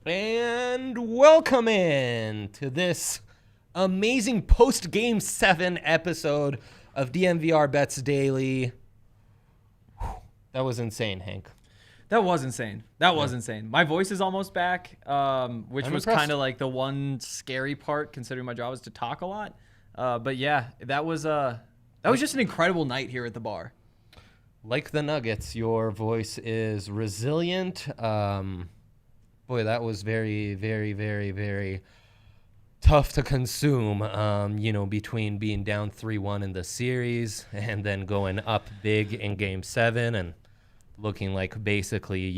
And welcome in to this amazing post-Game 7 episode of DNVR Bets Daily. Whew, that was insane, Hank. That was insane. My voice is almost back, which was kind of like the one scary part, considering my job is to talk a lot. But yeah, that was just an incredible night here at the bar. Like the Nuggets, your voice is resilient. Boy, that was very, very, very, very tough to consume, between being down 3-1 in the series and then going up big in Game 7 and looking like basically,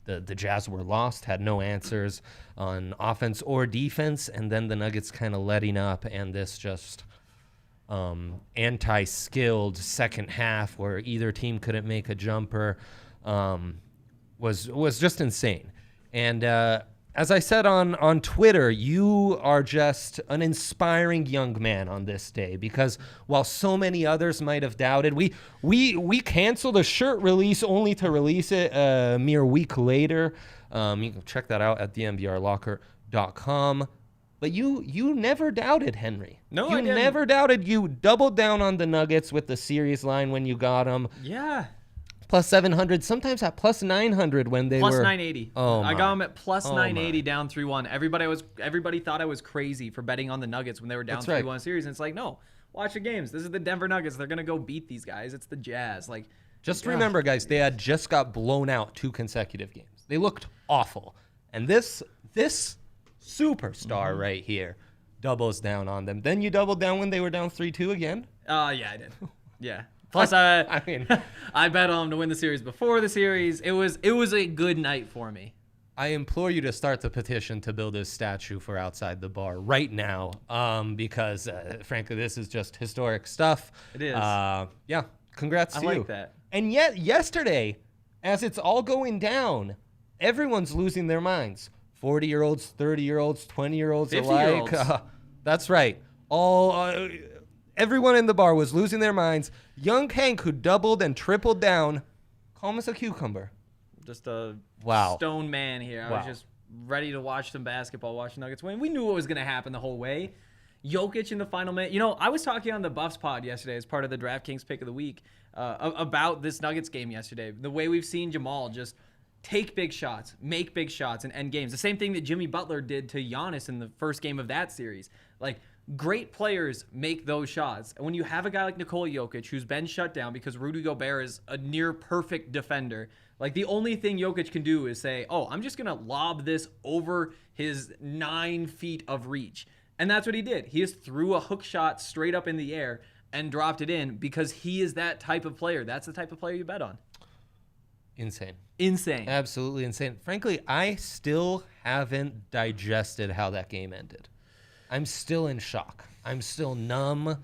the Jazz were lost, had no answers on offense or defense, and then the Nuggets kind of letting up, and this just anti-skilled second half where either team couldn't make a jumper was just insane. And as I said on Twitter, you are just an inspiring young man on this day, because while so many others might have doubted, we canceled a shirt release only to release it a mere week later. You can check that out at DNVRlocker.com. But you never doubted, Henry. No, I didn't. You never doubted. You doubled down on the Nuggets with the series line when you got them. Yeah. Plus 700, sometimes at plus 900 when they plus were. Plus 980. I got them at plus 980 down 3-1. Everybody thought I was crazy for betting on the Nuggets when they were down 3-1 series. And it's like, no, watch the games. This is the Denver Nuggets. They're going to go beat these guys. It's the Jazz. Just remember, guys, they had just got blown out 2 consecutive games. They looked awful. And this superstar right here doubles down on them. Then you doubled down when they were down 3-2 again? Yeah, I did. Yeah. Plus, I bet on them to win the series before the series. It was a good night for me. I implore you to start the petition to build a statue for outside the bar right now, because, frankly, this is just historic stuff. It is. Yeah, congrats to you. I like that. And yet, yesterday, as it's all going down, everyone's losing their minds. 40-year-olds, 30-year-olds, 20-year-olds alike. That's right. Everyone in the bar was losing their minds. Young Hank, who doubled and tripled down, calm as a cucumber. Just a wow. Stone man here. I was just ready to watch some basketball, watch the Nuggets win. We knew what was going to happen the whole way. Jokic in the final minute. I was talking on the Buffs pod yesterday as part of the DraftKings pick of the week about this Nuggets game yesterday. The way we've seen Jamal just take big shots, make big shots, and end games. The same thing that Jimmy Butler did to Giannis in the first game of that series. Great players make those shots. And when you have a guy like Nikola Jokic, who's been shut down because Rudy Gobert is a near perfect defender, the only thing Jokic can do is say, oh, I'm just going to lob this over his 9 feet of reach. And that's what he did. He just threw a hook shot straight up in the air and dropped it in because he is that type of player. That's the type of player you bet on. Insane. Absolutely insane. Frankly, I still haven't digested how that game ended. I'm still in shock. I'm still numb.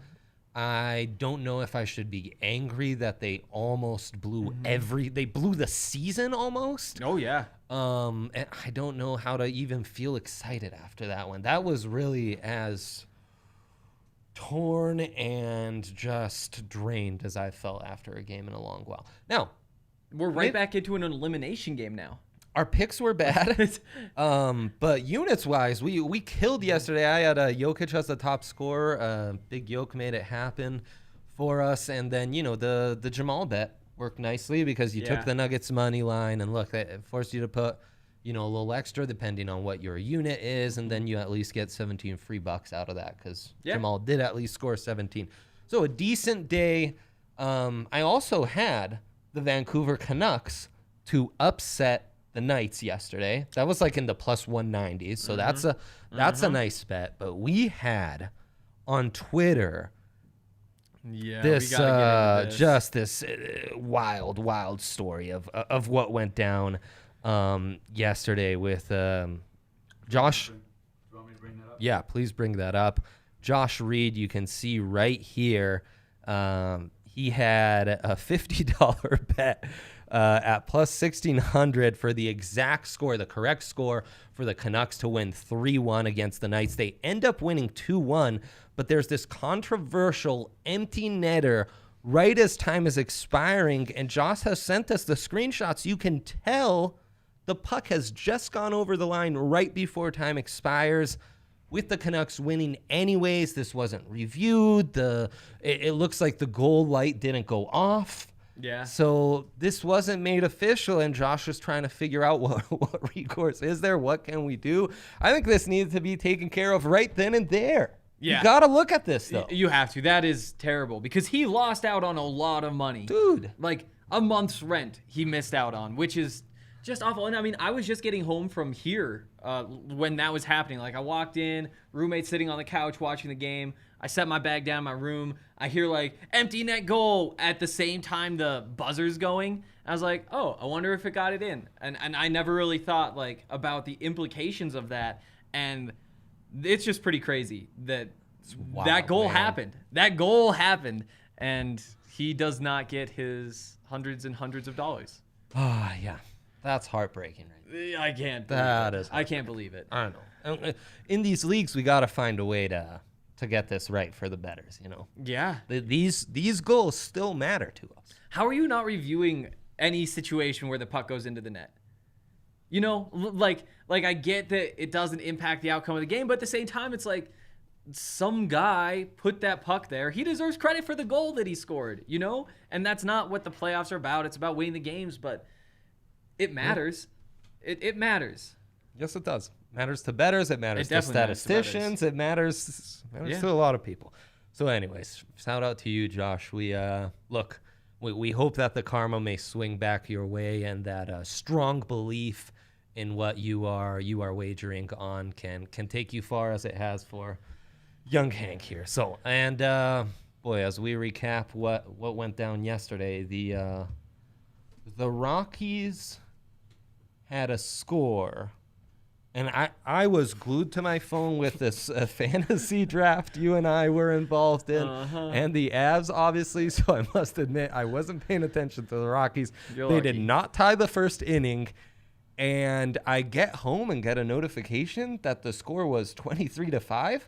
I don't know if I should be angry that they almost blew they blew the season almost. Oh, yeah. And I don't know how to even feel excited after that one. That was really as torn and just drained as I felt after a game in a long while. Now, we're right back into an elimination game now. Our picks were bad, but units-wise, we killed yesterday. I had Jokic as the top scorer. Big Joke made it happen for us. And then, the Jamal bet worked nicely because you took the Nuggets money line. And look, it forced you to put, a little extra depending on what your unit is. And then you at least get 17 free bucks out of that because Jamal did at least score 17. So a decent day. I also had the Vancouver Canucks to upset the Knights yesterday. That was in the plus 190s. So that's a nice bet. But we had on Twitter this wild story of what went down yesterday with Josh. Do you want me to bring that up? Yeah, please bring that up. Josh Reed, you can see right here. He had a $50 bet at plus 1,600 for the exact score, the correct score for the Canucks to win 3-1 against the Knights. They end up winning 2-1, but there's this controversial empty netter right as time is expiring, and Josh has sent us the screenshots. You can tell The puck has just gone over the line right before time expires. With the Canucks winning anyways, this wasn't reviewed. It looks like the goal light didn't go off. Yeah. So this wasn't made official, and Josh is trying to figure out what recourse is there. What can we do? I think this needs to be taken care of right then and there. Yeah. You got to look at this, though. You have to. That is terrible because he lost out on a lot of money. Dude. Like a month's rent he missed out on, which is just awful. And I mean, I was just getting home from here when that was happening. Like I walked in, roommate sitting on the couch watching the game. I set my bag down in my room. I hear like empty net goal at the same time the buzzer's going. I was like, oh, I wonder if it got it in. And I never really thought like about the implications of that. And it's just pretty crazy that that goal happened. That goal happened. And he does not get his hundreds and hundreds of dollars. Ah, yeah. That's heartbreaking, right? I can't. I can't believe it. I know. In these leagues, we got to find a way to get this right for the bettors, you know? Yeah. These goals still matter to us. How are you not reviewing any situation where the puck goes into the net? You know, like I get that it doesn't impact the outcome of the game, but at the same time, it's like some guy put that puck there. He deserves credit for the goal that he scored, you know? And that's not what the playoffs are about. It's about winning the games, but it matters. It matters. Yes, it does. It matters to bettors. It matters to statisticians. It matters to a lot of people. So anyways, shout out to you, Josh. We we hope that the karma may swing back your way and that strong belief in what you are wagering on can take you far as it has for young Hank here. So, and boy, as we recap what went down yesterday, the Rockies had a score, and I was glued to my phone with this fantasy draft you and I were involved in, and the Avs, obviously, so I must admit I wasn't paying attention to the Rockies. They did not tie the first inning, and I get home and get a notification that the score was 23-5.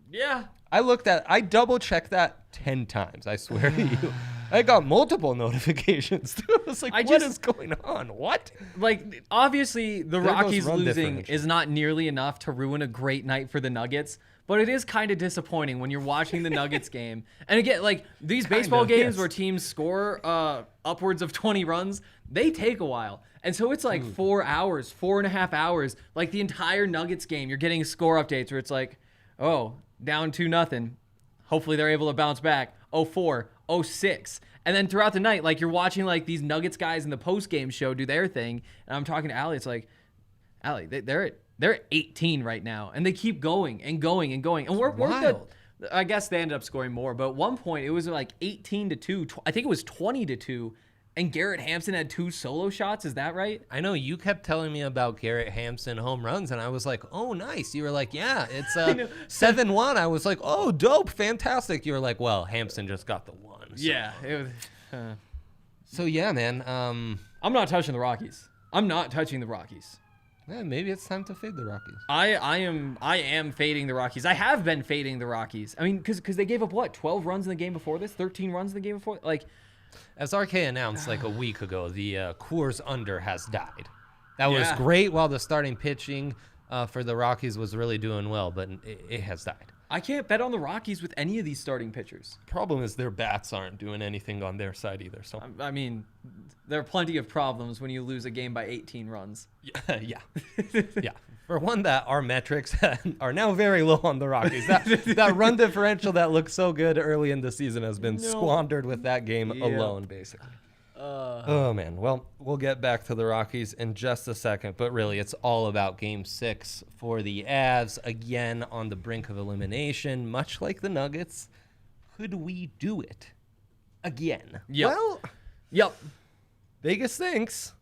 Yeah. I double-checked that 10 times, I swear to you. I got multiple notifications, too. I was like, what is going on? What? Like, obviously, the Rockies losing is not nearly enough to ruin a great night for the Nuggets, but it is kind of disappointing when you're watching the Nuggets game. And again, like, these baseball games where teams score upwards of 20 runs, they take a while. And so it's like 4 hours, 4.5 hours. Like, the entire Nuggets game, you're getting score updates where it's like, oh, down 2-0. Hopefully they're able to bounce back. 0-4, 0-6. And then throughout the night, like you're watching like these Nuggets guys in the post-game show do their thing. And I'm talking to Allie. It's like, Allie, they're at 18 right now. And they keep going and going and going. And we're good. I guess they ended up scoring more. But at one point, it was like 18-2. I think it was 20-2. And Garrett Hampson had 2 solo shots. Is that right? I know you kept telling me about Garrett Hampson home runs, and I was like, oh, nice. You were like, yeah, it's 7-1. I was like, oh, dope, fantastic. You were like, well, Hampson just got the one. So. Yeah. It was, so, yeah, man. I'm not touching the Rockies. Yeah, maybe it's time to fade the Rockies. I am fading the Rockies. I have been fading the Rockies. I mean, because they gave up, what, 12 runs in the game before this? 13 runs in the game before? Like... As RK announced like a week ago, the Coors under has died. That was great while the starting pitching for the Rockies was really doing well, but it has died. I can't bet on the Rockies with any of these starting pitchers. Problem is their bats aren't doing anything on their side either. So I mean, there are plenty of problems when you lose a game by 18 runs. Yeah. For one, that our metrics are now very low on the Rockies. That run differential that looked so good early in the season has been squandered with that game alone, basically. Oh, man. Well, we'll get back to the Rockies in just a second, but really it's all about Game 6 for the Avs, again on the brink of elimination, much like the Nuggets. Could we do it again? Yep. Vegas thinks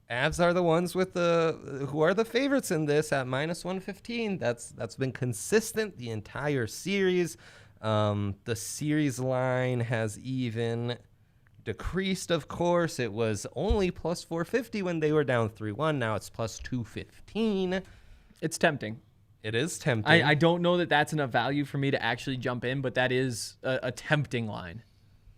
Avs are the ones who are the favorites in this at -115. That's been consistent the entire series. The series line has even decreased, of course. It was only +450 when they were down 3-1. Now it's +215. It's tempting. It is tempting. I don't know that that's enough value for me to actually jump in, but that is a tempting line.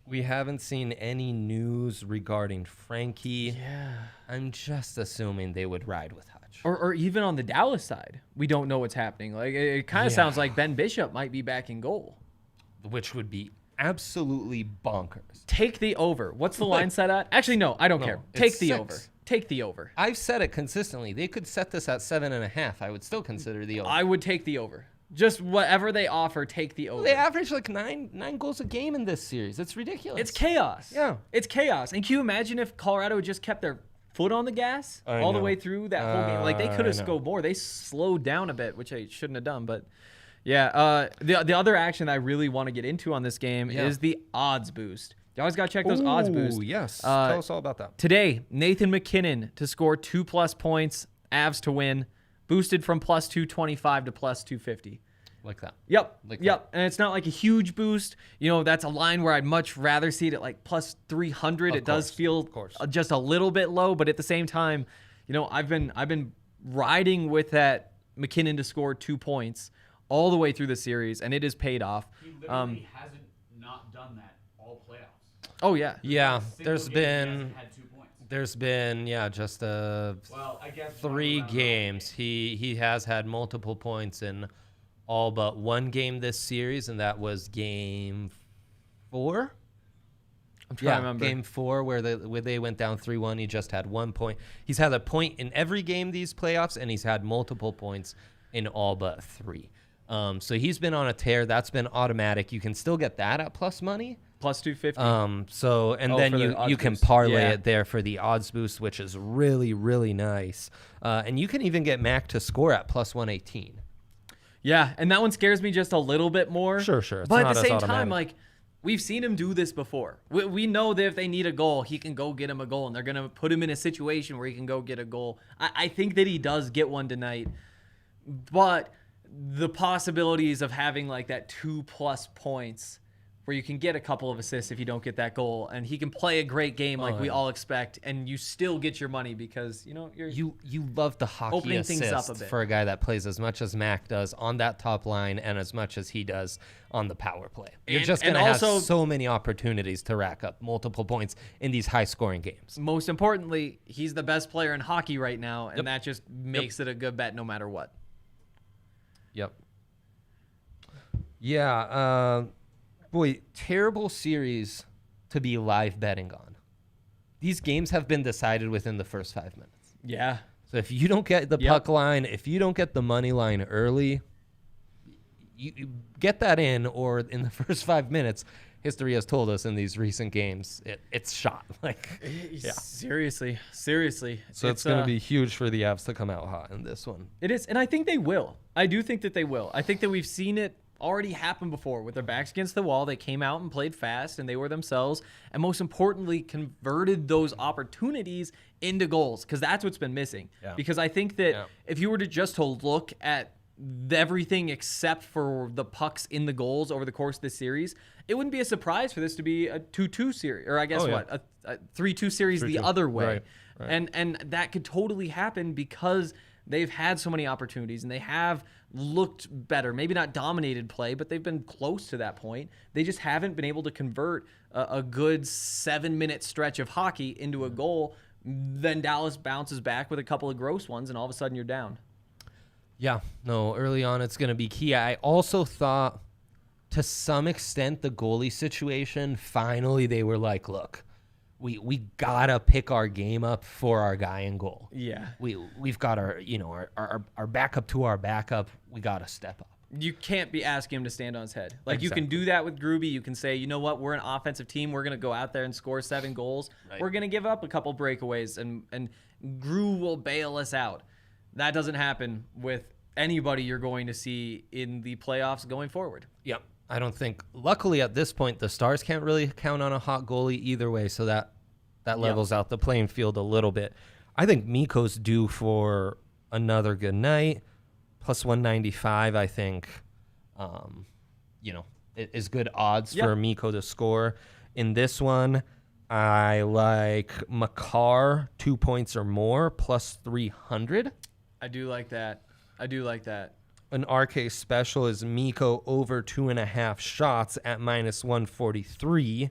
We haven't seen any news regarding Frankie. Yeah. I'm just assuming they would ride with Hutch. Or even on the Dallas side, we don't know what's happening. Like it kind of sounds like Ben Bishop might be back in goal, which would be absolutely bonkers. Take the over. What's the line set at? Actually, no, I don't care. Take the 6. over. Take the over. I've said it consistently. They could set this at 7.5. I would still consider the over. I would take the over. Just whatever they offer, take the over. They average like nine goals a game in this series. It's ridiculous. It's chaos. Yeah. It's chaos. And can you imagine if Colorado just kept their foot on the gas all the way through that whole game? Like, they could have scored more. They slowed down a bit, which they shouldn't have done. But, yeah, the other action I really want to get into on this game is the odds boost. You always got to check those odds boosts. Yes. Tell us all about that. Today, Nathan MacKinnon to score 2+ points, Avs to win, boosted from plus 225 to plus 250. Like that. Yep. And it's not like a huge boost. You know, that's a line where I'd much rather see it at like plus 300. It does feel just a little bit low, but at the same time, you know, I've been riding with that MacKinnon to score 2 points all the way through the series, and it has paid off. He literally hasn't not done that all playoffs. Oh yeah. Yeah. There's He been hasn't had 2 points. There's been just I guess 3 games. He has had multiple points in all but one game this series, and that was game 4. I'm trying to remember. Game 4 where they went down 3-1. He just had 1 point. He's had a point in every game these playoffs, and he's had multiple points in all but 3. So he's been on a tear. That's been automatic. You can still get that at plus money. Plus 250. Then you can parlay it there for the odds boost, which is really, really nice. And you can even get Mac to score at plus 118. Yeah, and that one scares me just a little bit more. Sure. But at the same time, like, we've seen him do this before. We know that if they need a goal, he can go get him a goal, and they're going to put him in a situation where he can go get a goal. I think that he does get one tonight, but the possibilities of having like that 2+ points where you can get a couple of assists if you don't get that goal, and he can play a great game like we all expect, and you still get your money because, you know, you love the hockey opening things up a assist bit for a guy that plays as much as Mac does on that top line and as much as he does on the power play. You're just going to have so many opportunities to rack up multiple points in these high-scoring games. Most importantly, he's the best player in hockey right now, and that just makes it a good bet no matter what. Yep. Yeah, boy, terrible series to be live betting on. These games have been decided within the first 5 minutes. Yeah. So if you don't get the puck line, if you don't get the money line early, you get that in, or in the first 5 minutes, history has told us in these recent games, it's shot. Seriously. So it's going to be huge for the Avs to come out hot in this one. It is, and I think they will. I do think that they will. I think that we've seen it already happen before with their backs against the wall. They came out and played fast, and they were themselves, and most importantly, converted those opportunities into goals, because that's what's been missing. Yeah. Because I think that if you were to look at everything except for the pucks in the goals over the course of this series, it wouldn't be a surprise for this to be a 2-2 series, or I guess a 3-2 series 3-2. The other way. Right. And that could totally happen because they've had so many opportunities, and they have looked better. Maybe not dominated play, but they've been close to that point. They just haven't been able to convert a good 7-minute stretch of hockey into a goal. Then Dallas bounces back with a couple of gross ones, and all of a sudden you're down. Yeah, no, early on it's going to be key. I also thought, to some extent, the goalie situation, finally they were like, look, we gotta pick our game up for our guy in goal. Yeah, we've got our backup to our backup. We gotta step up. You can't be asking him to stand on his head. Like, you can do that with Gruby. You can say, you know what, we're an offensive team. We're gonna go out there and score 7 goals. Right. We're gonna give up a couple breakaways, and Gru will bail us out. That doesn't happen with anybody you're going to see in the playoffs going forward. Yep. I don't think, luckily at this point, the Stars can't really count on a hot goalie either way, so that levels out the playing field a little bit. I think Mikko's due for another good night. Plus 195, I think, is good odds for Mikko to score. In this one, I like Makar 2 points or more, plus 300. I do like that. An RK special is Mikko over 2.5 shots at minus 143.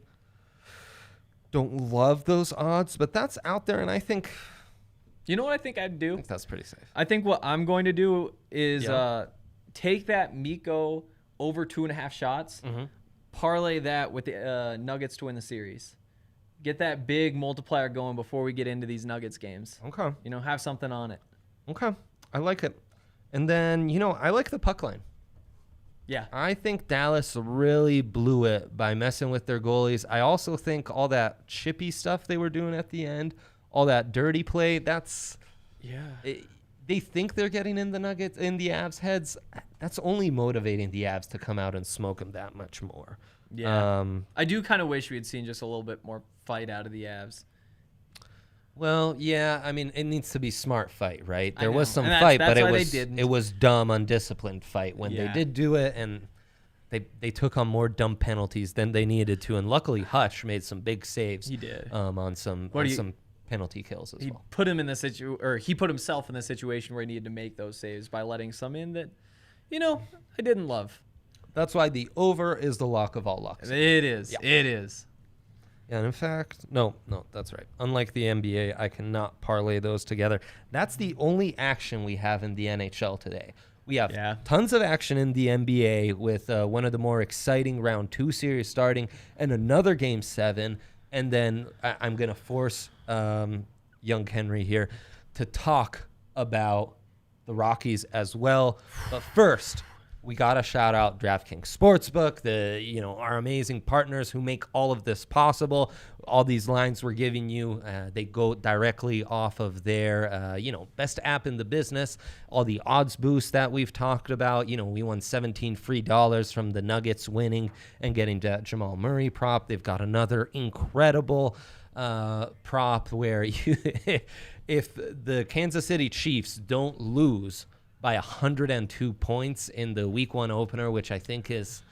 don't love those odds, but that's out there, and I think You know what I think I'd do? that's pretty safe. I think what I'm going to do is Yeah. take that Mikko over 2.5 shots, parlay that with the Nuggets to win the series. Get that big multiplier going before we get into these Nuggets games. Okay. Have something on it. Okay. I like it. And then, I like the puck line. Yeah. I think Dallas really blew it by messing with their goalies. I also think all that chippy stuff they were doing at the end, all that dirty play, they think they're getting in the Nuggets, in the Avs' heads. That's only motivating the Avs to come out and smoke them that much more. Yeah. I do kind of wish we had seen just a little bit more fight out of the Avs. Well, yeah, I mean, it needs to be smart fight, right? There was some And fight, that's but why they it didn't. was dumb, undisciplined fight when they did do it, and they took on more dumb penalties than they needed to. And luckily, Hush made some big saves. He did. On some penalty kills as well. Put him in the he put himself in the situation where he needed to make those saves by letting some in that, I didn't love. That's why the over is the lock of all locks. It is. Yeah. It is. And in fact, no, that's right. Unlike the NBA, I cannot parlay those together. That's the only action we have in the NHL today. We have tons of action in the NBA with one of the more exciting round 2 series starting and another game 7. And then I'm going to force young Henry here to talk about the Rockies as well. But first, we got to shout out DraftKings Sportsbook, our amazing partners who make all of this possible. All these lines we're giving you, they go directly off of their, best app in the business. All the odds boosts that we've talked about. We won $17 free from the Nuggets winning and getting that Jamal Murray prop. They've got another incredible prop where if the Kansas City Chiefs don't lose by 102 points in the week 1 opener, which I think is,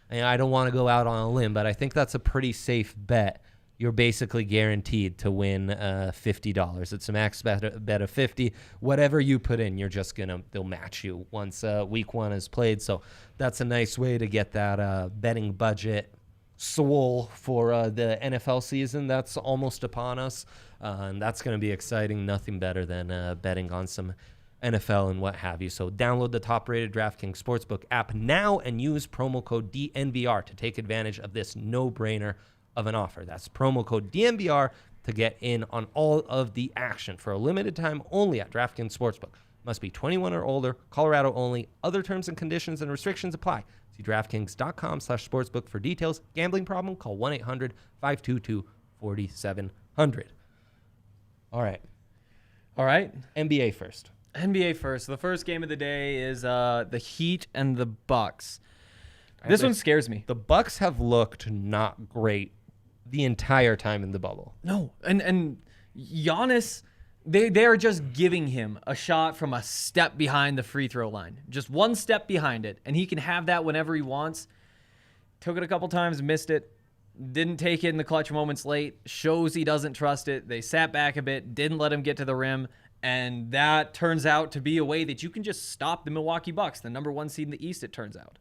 I don't want to go out on a limb, but I think that's a pretty safe bet. You're basically guaranteed to win $50. It's a max bet of 50. Whatever you put in, you're just they'll match you once week 1 is played. So that's a nice way to get that betting budget swole for the NFL season that's almost upon us. And that's going to be exciting. Nothing better than betting on some NFL and what have you. So download the top-rated DraftKings Sportsbook app now and use promo code DNVR to take advantage of this no-brainer of an offer. That's promo code DNVR to get in on all of the action for a limited time only at DraftKings Sportsbook. Must be 21 or older, Colorado only. Other terms and conditions and restrictions apply. See DraftKings.com/sportsbook for details. Gambling problem? Call 1-800-522-4700. All right. NBA first. NBA first. The first game of the day is the Heat and the Bucks. This one scares me. The Bucks have looked not great the entire time in the bubble. No, and Giannis, they are just giving him a shot from a step behind the free throw line, just one step behind it, and he can have that whenever he wants. Took it a couple times, missed it. Didn't take it in the clutch moments late. Shows he doesn't trust it. They sat back a bit, didn't let him get to the rim. And that turns out to be a way that you can just stop the Milwaukee Bucks, the number 1 seed in the East, it turns out.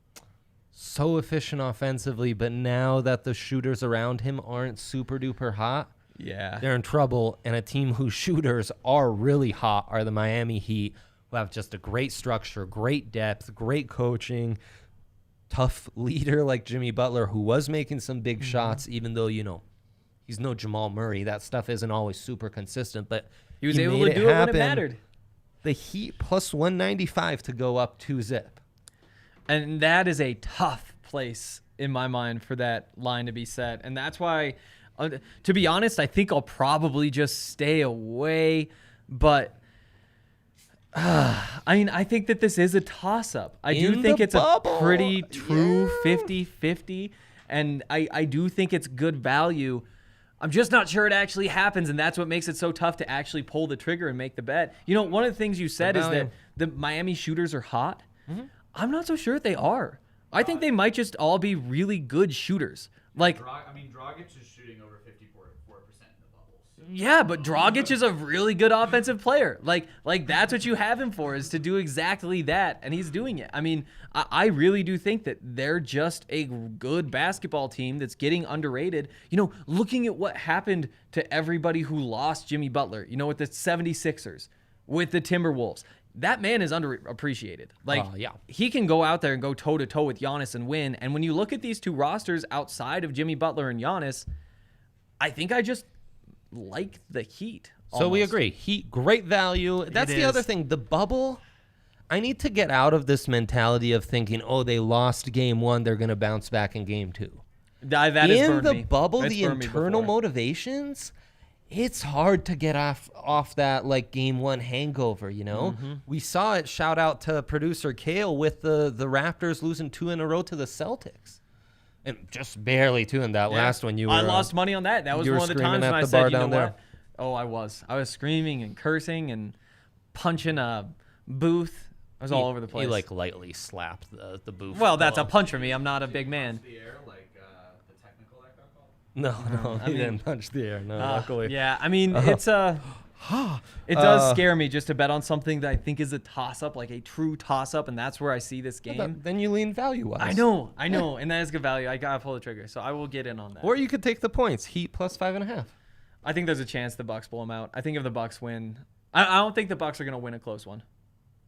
So efficient offensively, but now that the shooters around him aren't super duper hot, they're in trouble. And a team whose shooters are really hot are the Miami Heat, who have just a great structure, great depth, great coaching, tough leader like Jimmy Butler, who was making some big shots, even though, he's no Jamal Murray. That stuff isn't always super consistent, but he was able to do it when it mattered. The Heat plus 195 to go up 2-zip. And that is a tough place in my mind for that line to be set. And that's why, to be honest, I think I'll probably just stay away. But, I think that this is a toss-up. I do think it's a pretty true 50-50. And I do think it's good value. I'm just not sure it actually happens, and that's what makes it so tough to actually pull the trigger and make the bet. One of the things you said is that the Miami shooters are hot. Mm-hmm. I'm not so sure if they are. I think they might just all be really good shooters. Like, Dragic is shooting over 54% in the bubble. Yeah, but Dragic is a really good offensive player. Like that's what you have him for, is to do exactly that, and he's doing it. I mean, I really do think that they're just a good basketball team that's getting underrated. You know, looking at what happened to everybody who lost Jimmy Butler, you know, with the 76ers, with the Timberwolves, that man is underappreciated. Like, he can go out there and go toe-to-toe with Giannis and win. And when you look at these two rosters outside of Jimmy Butler and Giannis, I think I just like the Heat. So we agree. Heat, great value. That's the other thing. The bubble, I need to get out of this mentality of thinking, oh, they lost game one, they're going to bounce back in game two. In the bubble, the internal motivations, it's hard to get off that like game one hangover, you know? We saw it, shout out to producer Kale, with the Raptors losing 2 in a row to the Celtics. And just barely too in that last one. I lost money on that. That was one of the times when I said, you know what? Oh, I was screaming and cursing and punching a booth. I was all over the place. He like lightly slapped the booth. Well, that's a punch for me. I'm not a big man. The air, like the technical that got called? No, he didn't punch the air. No, luckily. Yeah, I mean, it's it does scare me just to bet on something that I think is a toss-up, like a true toss-up, and that's where I see this game. Then you lean value-wise. I know, and that is good value. I gotta pull the trigger, so I will get in on that. Or you could take the points. Heat plus 5.5. I think there's a chance the Bucks blow them out. I think if the Bucks win, I don't think the Bucks are gonna win a close one.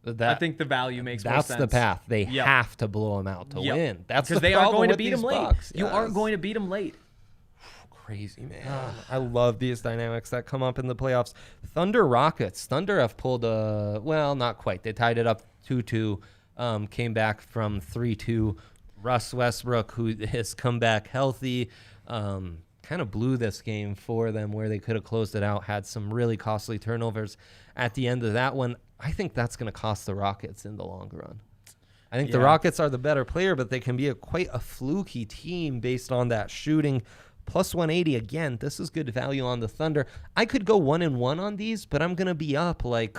I think the value makes more sense. That's the path. They have to blow them out to win. That's because they aren't going to beat them late. You aren't going to beat them late. Crazy, man. I love these dynamics that come up in the playoffs. Thunder Rockets. Thunder have pulled well, not quite. They tied it up 2-2, came back from 3-2. Russ Westbrook, who has come back healthy, kind of blew this game for them where they could have closed it out, had some really costly turnovers at the end of that one. I think that's going to cost the Rockets in the long run. I think the Rockets are the better player, but they can be quite a fluky team based on that shooting. Plus 180, again, this is good value on the Thunder. I could go 1-1 on these, but I'm going to be up like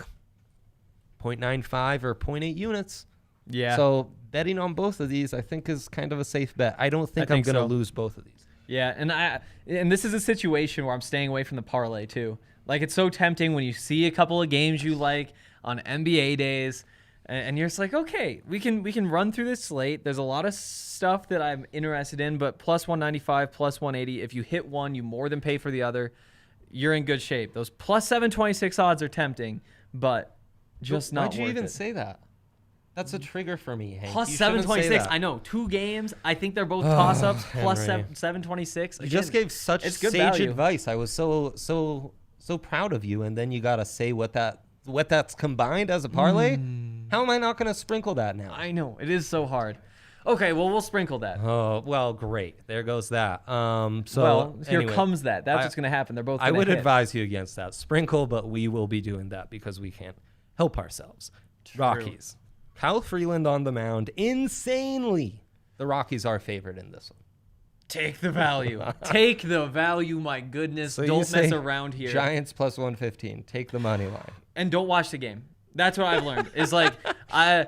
0.95 or 0.8 units. Yeah. So betting on both of these, I think, is kind of a safe bet. I don't think I'm going to lose both of these. Yeah, and this is a situation where I'm staying away from the parlay too. Like, it's so tempting when you see a couple of games you like on NBA days, and you're just like, okay, we can run through this slate. There's a lot of stuff that I'm interested in, but plus 195, plus 180, if you hit one, you more than pay for the other. You're in good shape. Those plus 726 odds are tempting, but just not worth it. Why'd you even say that? That's a trigger for me, Hank. Plus 726. I know. 2 games. I think they're both toss-ups. Plus 726. You just gave such sage advice. I was so proud of you, and then you got to say what that's combined as a parlay? How am I not going to sprinkle that now? I know. It is so hard. Okay, well, we'll sprinkle that. Oh, well, great. There goes that. Here comes that. That's what's going to happen. They're both I would advise you against that. Sprinkle, but we will be doing that because we can't help ourselves. True. Rockies. Kyle Freeland on the mound. Insanely. The Rockies are favored in this one. Take the value. Take the value, my goodness. So don't mess around here. Giants plus 115. Take the money line. And don't watch the game. That's what I've learned. Is like, I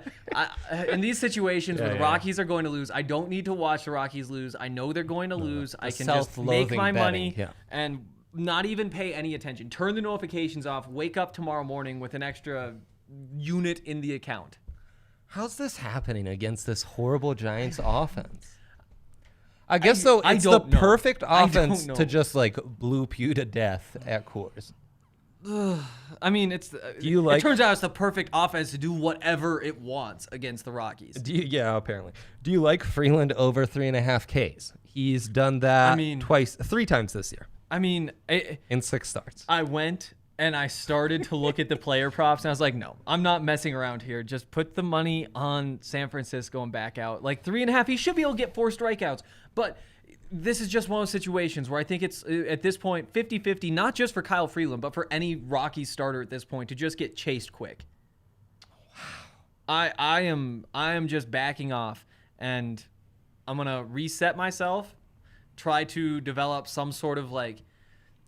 in these situations where the Rockies are going to lose, I don't need to watch the Rockies lose. I know they're going to lose. I can just make my money and not even pay any attention. Turn the notifications off. Wake up tomorrow morning with an extra unit in the account. How's this happening against this horrible Giants offense? I guess, though, it's the perfect offense to just, like, bloop you to death at Coors. I mean, it turns out it's the perfect offense to do whatever it wants against the Rockies. Apparently. Do you like Freeland over 3.5 Ks? He's done that 3 times this year. I mean, in 6 starts. I went and I started to look at the player props, and I was like, no, I'm not messing around here. Just put the money on San Francisco and back out. Like 3.5, he should be able to get 4 strikeouts. But this is just one of those situations where I think it's, at this point, 50-50, not just for Kyle Freeland, but for any Rockies starter at this point to just get chased quick. Wow. I am just backing off, and I'm going to reset myself, try to develop some sort of, like,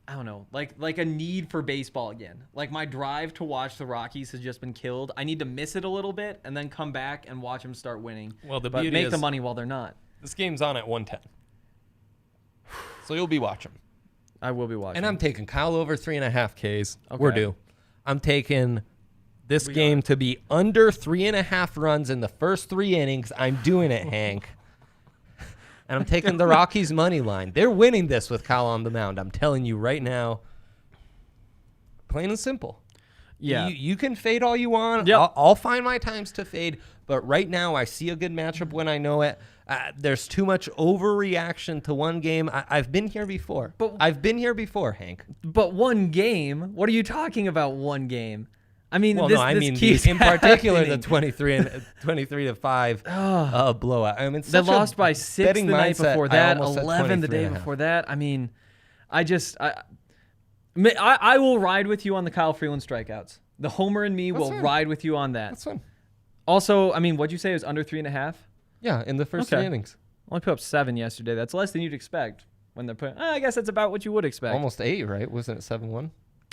I don't know, like a need for baseball again. Like, my drive to watch the Rockies has just been killed. I need to miss it a little bit and then come back and watch them start winning. Well, but make the money while they're not. This game's on at 1:10. So you'll be watching. I will be watching. And I'm taking Kyle over 3.5 Ks. Okay. We're due. I'm taking this game to be under 3.5 runs in the first 3 innings. I'm doing it, Hank. And I'm taking the Rockies money line. They're winning this with Kyle on the mound. I'm telling you right now. Plain and simple. Yeah. You can fade all you want. Yep. I'll find my times to fade. But right now, I see a good matchup when I know it. There's too much overreaction to one game. I've been here before. I've been here before, Hank. But one game? What are you talking about? One game? I mean, Well, this, no, I this mean keeps in particular the happening. 23-5 blowout. I mean, They lost by 6 the betting night mindset, before I that, almost said 11 the day 23.5. before that. I mean, I will ride with you on the Kyle Freeland strikeouts. The homer in me will fine. ride with you on that. That's fine. Also, I mean, what'd you say? It was under 3.5? Yeah, in the first 3 innings. Only put up 7 yesterday. That's less than you'd expect when they're putting. I guess that's about what you would expect. Almost 8, right? Wasn't it 7-1?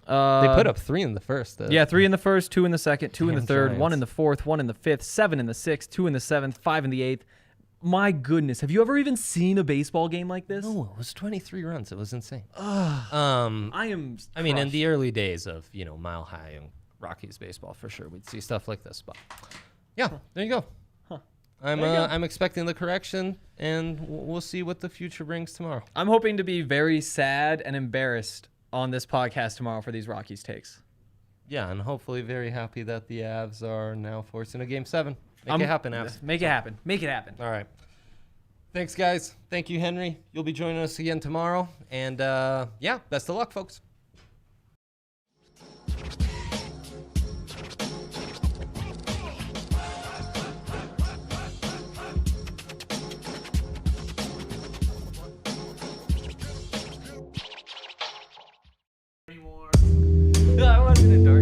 They put up 3 in the first. Yeah, 3 in the first, 2 in the second, 2 in the Damn third, Giants. 1 in the fourth, 1 in the fifth, 7 in the sixth, 2 in the seventh, 5 in the eighth. My goodness, have you ever even seen a baseball game like this? No, it was 23 runs. It was insane. I mean, in the early days of Mile High and Rockies baseball, for sure, we'd see stuff like this. But yeah, there you go. I'm expecting the correction, and we'll see what the future brings tomorrow. I'm hoping to be very sad and embarrassed on this podcast tomorrow for these Rockies takes. Yeah, and hopefully very happy that the Avs are now forcing a Game 7. Make it happen, Avs. Make it happen. Make it happen. All right. Thanks, guys. Thank you, Henry. You'll be joining us again tomorrow. And, yeah, best of luck, folks. I wasn't a dark.